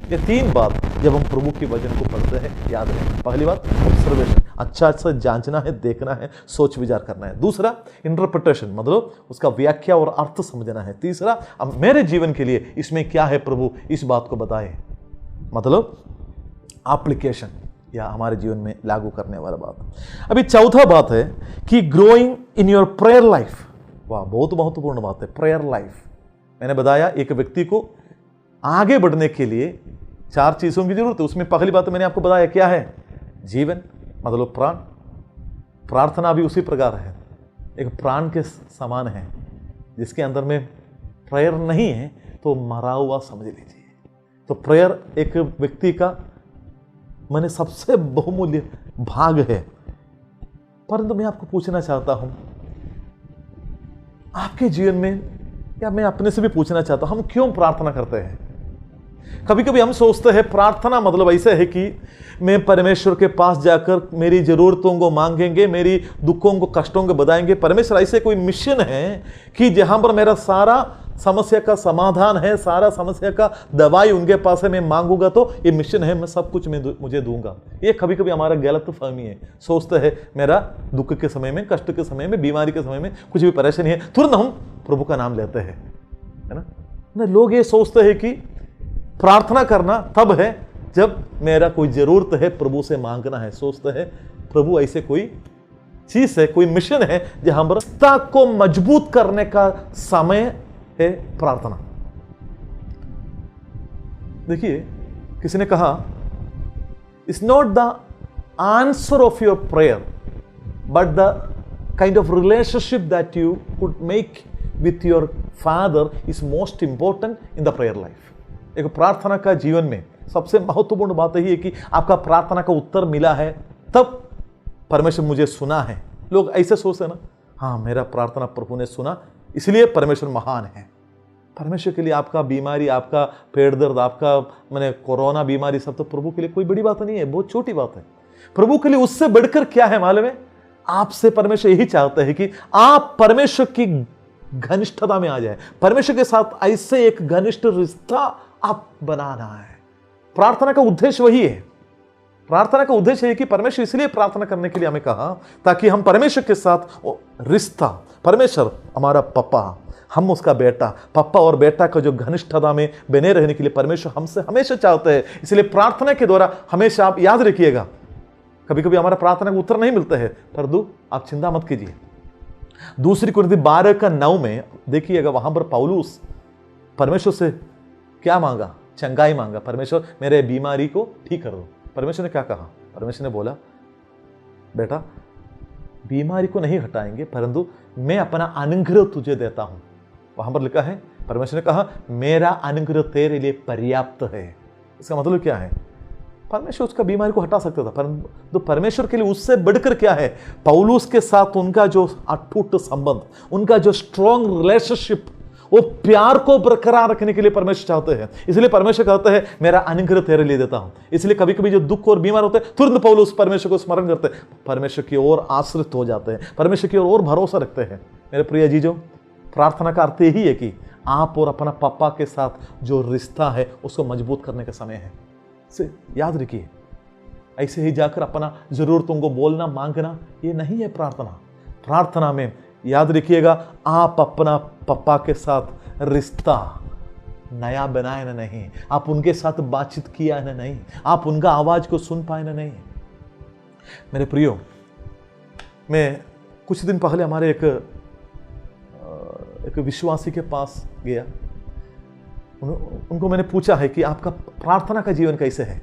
ये तीन बात जब हम प्रभु के वचन को पढ़ते हैं याद रखें। पहली बात ऑब्जर्वेशन, अच्छा से जांचना है, देखना है, सोच विचार करना है। दूसरा इंटरप्रिटेशन मतलब उसका व्याख्या और अर्थ समझना है। तीसरा अब मेरे जीवन के लिए इसमें क्या है प्रभु, इस बात को बताए, मतलब एप्लीकेशन या हमारे जीवन में लागू करने वाला बात। अभी चौथा बात है कि growing in your prayer life. वाह, बहुत महत्वपूर्ण बात है प्रेयर लाइफ। मैंने बताया एक व्यक्ति को आगे बढ़ने के लिए चार चीजों की जरूरत है। उसमें पहली बात मैंने आपको बताया क्या है, जीवन मतलब प्राण। प्रार्थना भी उसी प्रकार है, एक प्राण के समान है। जिसके अंदर में प्रेयर नहीं है तो मरा हुआ समझ लीजिए। तो प्रेयर एक व्यक्ति का मैंने सबसे बहुमूल्य भाग है। परंतु मैं आपको पूछना चाहता हूं, आपके जीवन में, या मैं अपने से भी पूछना चाहता हूं, हम क्यों प्रार्थना करते हैं? कभी कभी हम सोचते हैं प्रार्थना मतलब ऐसे है कि मैं परमेश्वर के पास जाकर मेरी जरूरतों को मांगेंगे, मेरी दुखों को, कष्टों को बताएंगे। परमेश्वर ऐसे कोई मिशन है कि जहां पर मेरा सारा समस्या का समाधान है, सारा समस्या का दवाई उनके पास है, मैं मांगूंगा तो ये मिशन है, मैं सब कुछ मुझे दूंगा। ये कभी कभी हमारा गलत फहमी है। सोचते हैं मेरा दुख के समय में, कष्ट के समय में, बीमारी के समय में कुछ भी परेशानी है, तुरंत हम प्रभु का नाम लेते हैं, है ना। लोग ये सोचते हैं कि प्रार्थना करना तब है जब मेरा कोई जरूरत है, प्रभु से मांगना है। सोचते हैं प्रभु ऐसे कोई चीज है, कोई मिशन है जहां पर रिश्ता को मजबूत करने का समय है प्रार्थना। देखिए, किसी ने कहा it's not the answer of your prayer but the kind of relationship that you could make with your father is most important in the prayer life. एक प्रार्थना का जीवन में सबसे महत्वपूर्ण बात यही है कि आपका प्रार्थना का उत्तर मिला है, तब परमेश्वर मुझे सुना है। लोग ऐसे सोचते हैं ना, हाँ मेरा प्रार्थना प्रभु ने सुना इसलिए परमेश्वर महान है। परमेश्वर के लिए आपका बीमारी, आपका पेट दर्द, आपका मैंने कोरोना बीमारी, सब तो प्रभु के लिए कोई बड़ी बात नहीं है, बहुत छोटी बात है। प्रभु के लिए उससे बढ़कर क्या है मालूम है? आपसे परमेश्वर यही चाहता है कि आप परमेश्वर की घनिष्ठता में आ जाए, परमेश्वर के साथ ऐसे एक घनिष्ठ रिश्ता आप बनाना है। प्रार्थना का उद्देश्य वही है। प्रार्थना का उद्देश्य है कि परमेश्वर इसलिए प्रार्थना करने के लिए हमें कहा ताकि हम परमेश्वर के साथ रिश्ता, परमेश्वर हमारा पापा, हम उसका बेटा, पापा और बेटा का जो घनिष्ठता में बने रहने के लिए परमेश्वर हमसे हमेशा चाहते हैं। इसलिए प्रार्थना के द्वारा हमेशा आप याद रखिएगा, कभी कभी हमारा प्रार्थना का उत्तर नहीं मिलता है, परंतु आप चिंता मत कीजिए। दूसरी कुरिन्थी 12:9 में देखिएगा, वहां पर पौलुस परमेश्वर से क्या मांगा? चंगाई मांगा। परमेश्वर मेरे बीमारी को ठीक कर दो। परमेश्वर ने क्या कहा? परमेश्वर ने बोला, बेटा बीमारी को नहीं हटाएंगे, परंतु मैं अपना अनुग्रह तुझे देता हूं। वहां पर लिखा है, परमेश्वर ने कहा मेरा अनुग्रह तेरे लिए पर्याप्त है। इसका मतलब क्या है? परमेश्वर उसका बीमारी को हटा सकता था, परंतु परमेश्वर के लिए उससे बढ़कर क्या है? पौलुस के साथ उनका जो अटूट संबंध, उनका जो स्ट्रॉन्ग रिलेशनशिप, वो प्यार को बरकरार रखने के लिए परमेश्वर चाहते हैं। इसलिए परमेश्वर कहते हैं मेरा अनुग्रह तेरे लिए देता हूं। इसलिए कभी कभी जो दुख और बीमार होते हैं, तुरंत पौलुस परमेश्वर को स्मरण करते हैं, परमेश्वर की ओर आश्रित हो जाते हैं, परमेश्वर की ओर भरोसा रखते हैं। मेरे प्रिय जीजों, प्रार्थना का अर्थ यही है कि आप और अपना पापा के साथ जो रिश्ता है उसको मजबूत करने का समय है। से याद रखिए, ऐसे ही जाकर अपना जरूरतों को बोलना, मांगना, ये नहीं है प्रार्थना। प्रार्थना में याद रखिएगा, आप अपना पापा के साथ रिश्ता नया बनाए ना नहीं, आप उनके साथ बातचीत किया ना नहीं, आप उनका आवाज को सुन पाए ना नहीं। मेरे प्रियो, मैं कुछ दिन पहले हमारे एक विश्वासी के पास गया। उनको मैंने पूछा है कि आपका प्रार्थना का जीवन कैसे है।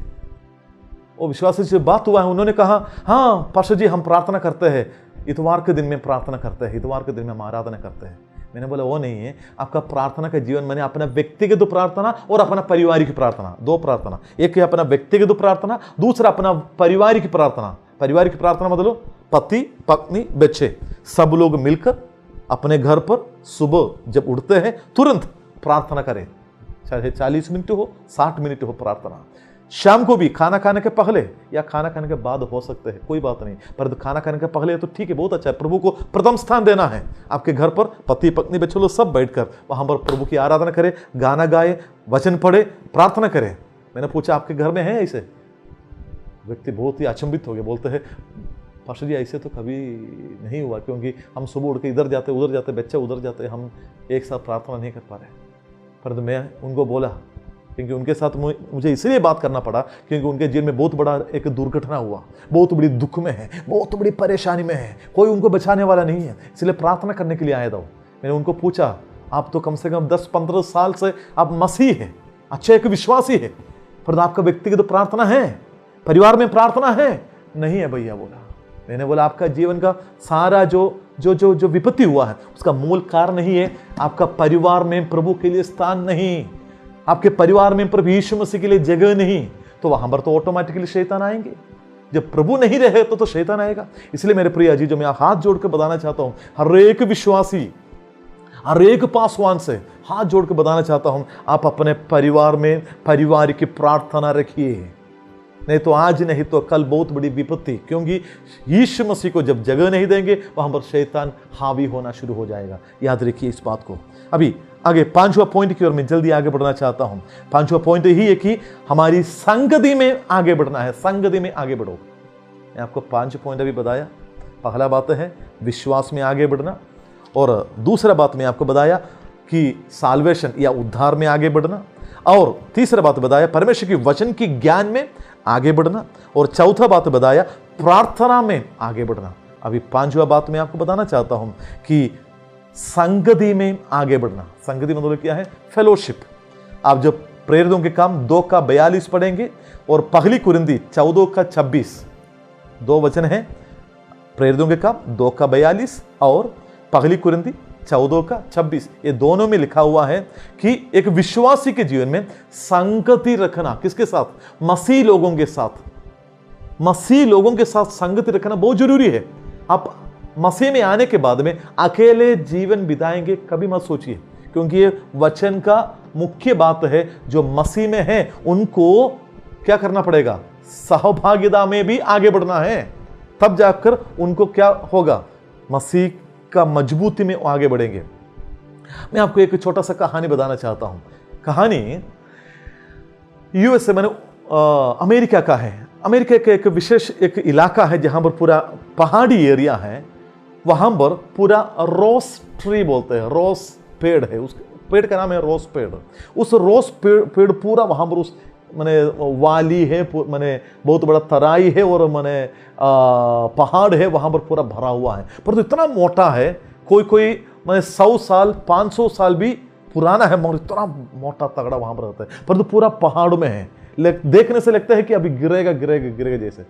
वो विश्वासी से बात हुआ है, उन्होंने कहा हाँ पास्टर जी हम प्रार्थना करते हैं, इतवार के दिन में प्रार्थना करते हैं, इतवार के दिन में हम आराधना करते हैं। मैंने बोला वो नहीं है, आपका प्रार्थना का जीवन मैंने अपना व्यक्तिगत प्रार्थना और अपना पारिवारिक प्रार्थना, दो प्रार्थना, एक है अपना व्यक्तिगत प्रार्थना, दूसरा अपना पारिवारिक प्रार्थना। पारिवारिक प्रार्थना मतलब पति पत्नी बच्चे सब लोग मिलकर अपने घर पर सुबह जब उठते हैं तुरंत प्रार्थना करें, चाहे 40 मिनट हो 60 मिनट हो प्रार्थना। शाम को भी खाना खाने के पहले या खाना खाने के बाद हो सकते हैं, कोई बात नहीं, पर खाना खाने के पहले तो ठीक है, बहुत अच्छा है। प्रभु को प्रथम स्थान देना है। आपके घर पर पति पत्नी बच्चे लोग सब बैठकर वहां पर प्रभु की आराधना करें, गाना गाए, वचन पढ़े, प्रार्थना करें। मैंने पूछा आपके घर में है ऐसे? व्यक्ति बहुत ही अचंभित हो गए, बोलते हैं पास्टर जी ऐसे तो कभी नहीं हुआ, क्योंकि हम सुबह उठ के इधर जाते उधर जाते, बच्चे उधर जाते, हम एक साथ प्रार्थना नहीं कर पा रहे। पर मैं उनको बोला, क्योंकि उनके साथ मुझे इसलिए बात करना पड़ा क्योंकि उनके जीवन में बहुत बड़ा एक दुर्घटना हुआ, बहुत बड़ी दुख में है, बहुत बड़ी परेशानी में है, कोई उनको बचाने वाला नहीं है, इसलिए प्रार्थना करने के लिए आया था। मैंने उनको पूछा, आप तो कम से कम 10-15 साल से आप मसीह हैं, अच्छे एक विश्वासी है, पर आपका व्यक्तिगत प्रार्थना है, परिवार में प्रार्थना है? नहीं है भैया बोला। मैंने बोला आपका जीवन का सारा जो विपत्ति हुआ है उसका मूल कारण नहीं है आपका परिवार में प्रभु के लिए स्थान नहीं, आपके परिवार में प्रभु यीशु मसीह के लिए जगह नहीं, तो वहां पर तो ऑटोमेटिकली शैतान आएंगे। जब प्रभु नहीं रहे तो शैतान आएगा। इसलिए मेरे प्रिय जी, जो मैं हाथ जोड़कर बताना चाहता हूं, हर एक विश्वासी, हर एक पासवान से हाथ जोड़कर बताना चाहता हूं, आप अपने परिवार में परिवार की प्रार्थना रखिए, नहीं तो आज नहीं तो कल बहुत बड़ी विपत्ति, क्योंकि यीशु मसीह को जब जगह नहीं देंगे वहां पर शैतान हावी होना शुरू हो जाएगा। याद रखिए इस बात को। अभी आगे 5वां पॉइंट की ओर मैं जल्दी आगे बढ़ना चाहता हूं। 5वां पॉइंट यही है कि हमारी संगति में आगे बढ़ना है। संगति में आगे बढ़ो। मैं आपको 5 पॉइंट अभी बताया। पहला बात है विश्वास में आगे बढ़ना, और दूसरा बात मैं आपको बताया कि साल्वेशन या उद्धार में आगे बढ़ना, और तीसरा बात बताया परमेश्वर की वचन की ज्ञान में आगे बढ़ना, और चौथा बात बताया प्रार्थना में आगे बढ़ना। अभी 5वां बात मैं आपको बताना चाहता हूं कि संगति में आगे बढ़ना। संगति मतलब क्या है? फेलोशिप। आप जब प्रेरितों के काम 2:42 पढ़ेंगे और पहली कुरिन्ती 14:26, 2 वचन है, प्रेरितों के काम 2:42 और पहली कुरिन्ती 14:26, ये दोनों में लिखा हुआ है कि एक विश्वासी के जीवन में संगति रखना, किसके साथ? मसीह लोगों के साथ। मसीह लोगों के साथ संगति रखना बहुत जरूरी है। आप मसीह में आने के बाद में अकेले जीवन बिताएंगे कभी मत सोचिए, क्योंकि ये वचन का मुख्य बात है। जो मसीह में है उनको क्या करना पड़ेगा? सहभागिता में भी आगे बढ़ना है, तब जाकर उनको क्या होगा? मसीह का मजबूती में आगे बढ़ेंगे। मैं आपको एक छोटा सा कहानी बताना चाहता हूं। कहानी यूएसए मैंने अमेरिका का है। अमेरिका का एक विशेष एक इलाका है जहां पर पूरा पहाड़ी एरिया है। वहां पर पूरा रोस ट्री बोलते हैं, रोस पेड़ है, उस पेड़ का नाम है रोस पेड़। उस रोस पेड़ पूरा वहां पर उस माने वाली है, माने बहुत बड़ा तराई है और माने पहाड़ है, वहां पर पूरा भरा हुआ है। पर तो इतना मोटा है, कोई माने 100 साल 500 साल भी पुराना है, मगर इतना मोटा तगड़ा वहां पर रहता है। पर तो पूरा पहाड़ में है, देखने से लगता है कि अभी गिरेगा जैसे।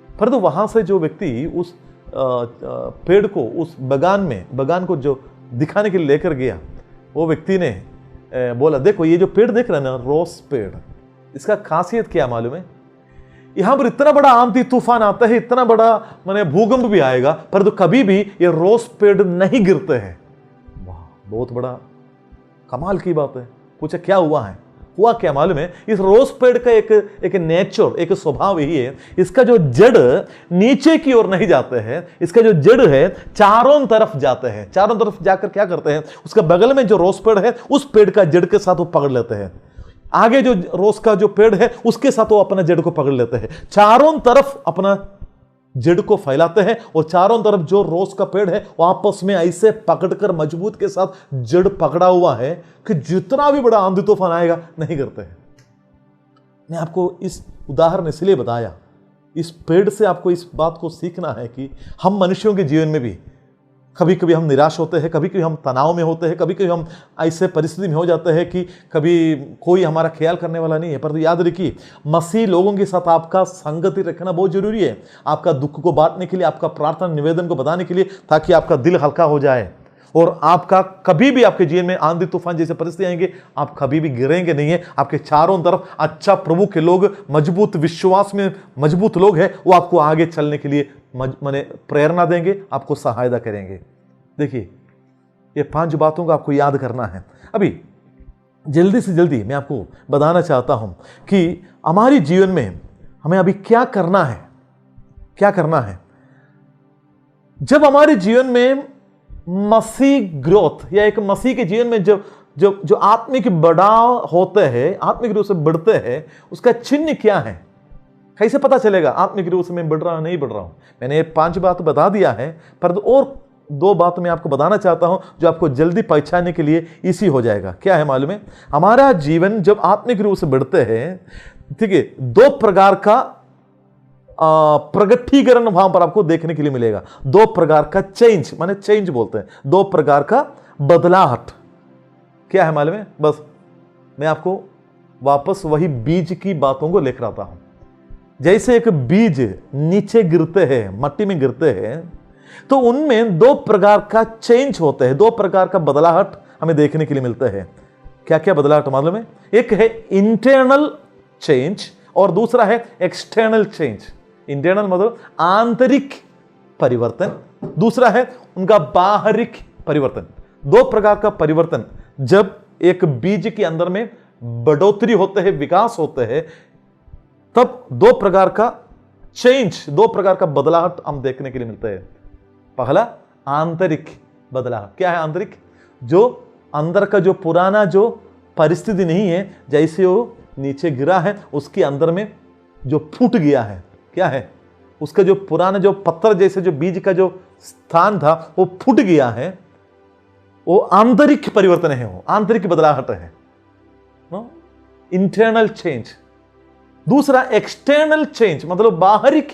पर तो वहां से जो व्यक्ति उस पेड़ को, उस बगान को जो दिखाने के लिए लेकर गया, वो व्यक्ति ने बोला, देखो ये जो पेड़ देख रहे हैं ना, रोस पेड़, इसका खासियत क्या मालूम है? यहां पर इतना बड़ा आंधी तूफान आता है, इतना बड़ा माने भूकंप भी आएगा, पर तो कभी भी ये रोस पेड़ नहीं गिरते हैं। वाह, बहुत बड़ा कमाल की बात है। पूछा क्या हुआ है? हुआ क्या मालूम है? इस रोज पेड़ का एक नेचर, एक स्वभाव यही है, इसका जो जड़ नीचे की ओर नहीं जाते हैं, इसका जो जड़ है चारों तरफ जाते हैं। चारों तरफ जाकर क्या करते हैं? उसका बगल में जो रोज पेड़ है उस पेड़ का जड़ के साथ वो पकड़ लेते हैं, आगे जो रोज का जो पेड़ है उसके साथ वो अपना जड़ को पकड़ लेते हैं, चारों तरफ अपना जड़ को फैलाते हैं, और चारों तरफ जो रोज का पेड़ है वो आपस में ऐसे पकड़कर मजबूत के साथ जड़ पकड़ा हुआ है कि जितना भी बड़ा आंधी तूफान आएगा नहीं गिरते हैं। मैं आपको इस उदाहरण इसलिए बताया, इस पेड़ से आपको इस बात को सीखना है कि हम मनुष्यों के जीवन में भी कभी कभी हम निराश होते हैं, कभी कभी हम तनाव में होते हैं, कभी कभी हम ऐसे परिस्थिति में हो जाते हैं कि कभी कोई हमारा ख्याल करने वाला नहीं है। पर तो याद रखिए, मसीह लोगों के साथ आपका संगति रखना बहुत जरूरी है, आपका दुख को बांटने के लिए, आपका प्रार्थना निवेदन को बताने के लिए, ताकि आपका दिल हल्का हो जाए और आपका कभी भी आपके जीवन में आंधी तूफान जैसे परिस्थिति आएंगे, आप कभी भी गिरेंगे नहीं है। आपके चारों तरफ अच्छा प्रभु के लोग, मजबूत विश्वास में मजबूत लोग हैं, वो आपको आगे चलने के लिए माने प्रेरणा देंगे, आपको सहायता करेंगे। देखिए, ये 5 बातों को आपको याद करना है। अभी जल्दी से जल्दी मैं आपको बताना चाहता हूं कि हमारे जीवन में हमें अभी क्या करना है। क्या करना है जब हमारे जीवन में मसीह ग्रोथ या एक मसीह के जीवन में जो आत्मिक बढ़ाव होते हैं, आत्मिक रूप से बढ़ते हैं, उसका चिन्ह क्या है? कैसे पता चलेगा आत्मिक रूप से मैं बढ़ रहा हूं नहीं बढ़ रहा हूं? मैंने ये 5 बात बता दिया है, पर और 2 बात मैं आपको बताना चाहता हूं जो आपको जल्दी पहचानने के लिए इसी हो जाएगा। क्या है मालूम है? हमारा जीवन जब आत्मिक रूप से बढ़ते हैं, ठीक है, 2 प्रकार का प्रगटीकरण वहां पर आपको देखने के लिए मिलेगा। 2 प्रकार का चेंज, माने चेंज बोलते हैं, 2 प्रकार का बदलाहट। क्या है मालूम है? बस मैं आपको वापस वही बीज की बातों को लेकर आता हूं। जैसे एक बीज नीचे गिरते हैं, मट्टी में गिरते हैं, तो उनमें 2 प्रकार का चेंज होते हैं, 2 प्रकार का बदलाहट हमें देखने के लिए मिलता है। क्या क्या बदलाहट मालूम है? एक है इंटरनल चेंज और दूसरा है एक्सटर्नल चेंज। इंटरनल मतलब आंतरिक परिवर्तन, दूसरा है उनका बाहरिक परिवर्तन। 2 प्रकार का परिवर्तन जब एक बीज के अंदर में बढ़ोतरी होते हैं, विकास होते हैं, तब 2 प्रकार का चेंज, 2 प्रकार का बदलाहट हम देखने के लिए मिलता है। पहला आंतरिक बदलाव। क्या है आंतरिक? जो अंदर का जो पुराना जो परिस्थिति नहीं है, जैसे वो नीचे गिरा है, उसके अंदर में जो फूट गया है। क्या है? उसका जो पुराना जो पत्थर जैसे जो बीज का जो स्थान था वो फूट गया है। वो आंतरिक परिवर्तन है, वो आंतरिक बदलाहट है, इंटरनल चेंज। दूसरा एक्सटर्नल चेंज मतलब बाहरिक।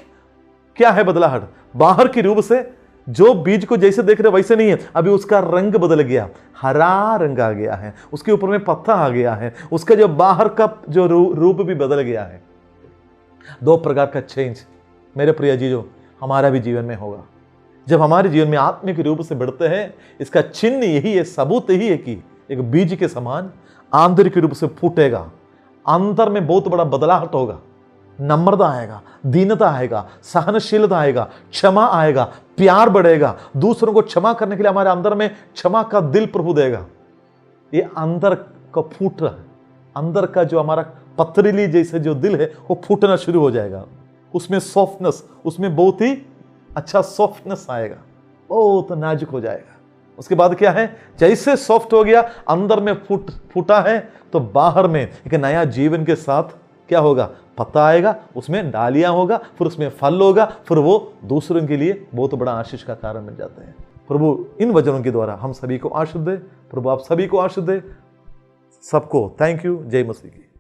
क्या है बदलाहट? बाहर के रूप से जो बीज को जैसे देख रहे वैसे नहीं है, अभी उसका रंग बदल गया, हरा रंग आ गया है, उसके ऊपर में पत्ता आ गया है, उसका जो बाहर का जो रूप भी बदल गया है। 2 प्रकार का चेंज मेरे प्रिय जीजों हमारा भी जीवन में होगा। जब हमारे जीवन में आत्मिक रूप से बढ़ते हैं, इसका चिन्ह यही है, सबूत यही है कि एक बीज के समान आंतरिक रूप से फूटेगा, अंतर में बहुत बड़ा बदलाहट होगा, नम्रता आएगा, दीनता आएगा, सहनशीलता आएगा, क्षमा आएगा, प्यार बढ़ेगा, दूसरों को क्षमा करने के लिए हमारे अंदर में क्षमा का दिल प्रभु देगा। ये अंदर का फूट, अंदर का जो हमारा पथरीली जैसे जो दिल है वो फूटना शुरू हो जाएगा। उसमें सॉफ्टनेस, उसमें बहुत ही अच्छा सॉफ्टनेस आएगा, बहुत नाजुक हो जाएगा। उसके बाद क्या है? जैसे सॉफ्ट हो गया, अंदर में फूटा है, तो बाहर में एक नया जीवन के साथ क्या होगा? पत्ता आएगा, उसमें डालियां होगा, फिर उसमें फल होगा, फिर वो दूसरों के लिए बहुत बड़ा आशीष का कारण बन जाते हैं। प्रभु इन वचनों के द्वारा हम सभी को आशीष दे। प्रभु आप सभी को आशीष दे। सबको थैंक यू। जय मसीह की।